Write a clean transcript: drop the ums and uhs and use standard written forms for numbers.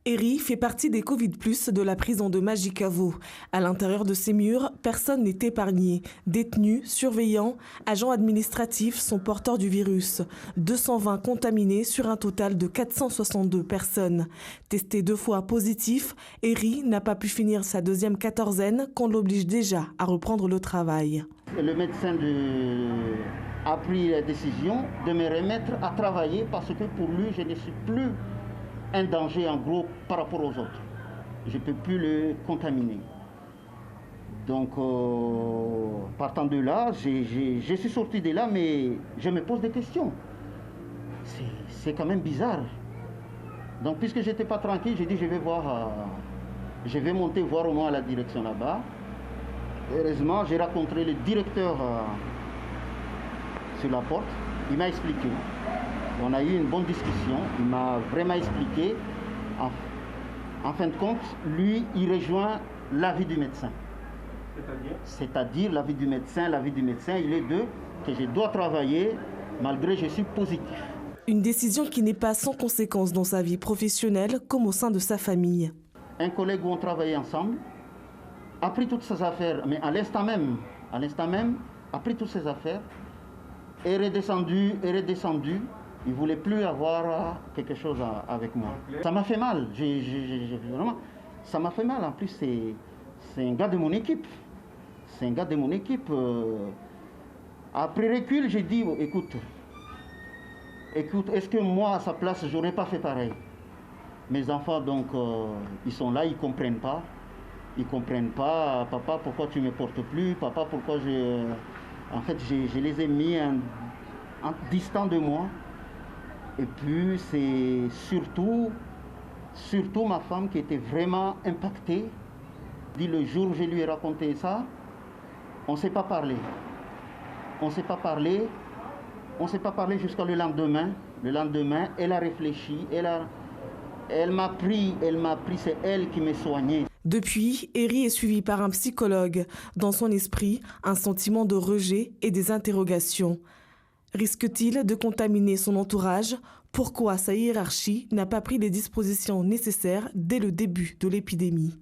Eri fait partie des Covid+ de la prison de Majicavo. À l'intérieur de ces murs, personne n'est épargné. Détenus, surveillants, agents administratifs sont porteurs du virus. 220 contaminés sur un total de 462 personnes. Testé 2 fois positif, Eri n'a pas pu finir sa deuxième quatorzaine qu'on l'oblige déjà à reprendre le travail. Le médecin a pris la décision de me remettre à travailler parce que pour lui, je ne suis plus un danger en gros par rapport aux autres. Je ne peux plus le contaminer. Donc, partant de là, je suis sorti de là, mais je me pose des questions. C'est quand même bizarre. Donc, puisque je n'étais pas tranquille, j'ai dit je vais monter voir au moins à la direction là-bas. Heureusement, j'ai rencontré le directeur sur la porte. Il m'a expliqué. On a eu une bonne discussion. Il m'a vraiment expliqué. En fin de compte, lui, il rejoint l'avis du médecin. C'est-à-dire l'avis du médecin. L'avis du médecin, il est que je dois travailler malgré que je suis positif. Une décision qui n'est pas sans conséquence dans sa vie professionnelle comme au sein de sa famille. Un collègue où on travaillait ensemble a pris toutes ses affaires, mais à l'instant même, a pris toutes ses affaires, est redescendu. Il ne voulait plus avoir quelque chose avec moi. Ça m'a fait mal, vraiment, ça m'a fait mal. En plus, c'est un gars de mon équipe. Après recul, j'ai dit, écoute, est-ce que moi, à sa place, je n'aurais pas fait pareil? Mes enfants, donc, ils sont là, ils ne comprennent pas. Ils ne comprennent pas, papa, pourquoi tu ne me portes plus? Papa, pourquoi En fait, je les ai mis en distant de moi. Et puis, c'est surtout ma femme qui était vraiment impactée. Le jour où je lui ai raconté ça, on ne s'est pas parlé. On ne s'est pas parlé jusqu'au lendemain. Le lendemain, elle a réfléchi, elle m'a pris, c'est elle qui m'a soigné. Depuis, Eri est suivi par un psychologue. Dans son esprit, un sentiment de rejet et des interrogations. Risque-t-il de contaminer son entourage? Pourquoi sa hiérarchie n'a pas pris les dispositions nécessaires dès le début de l'épidémie?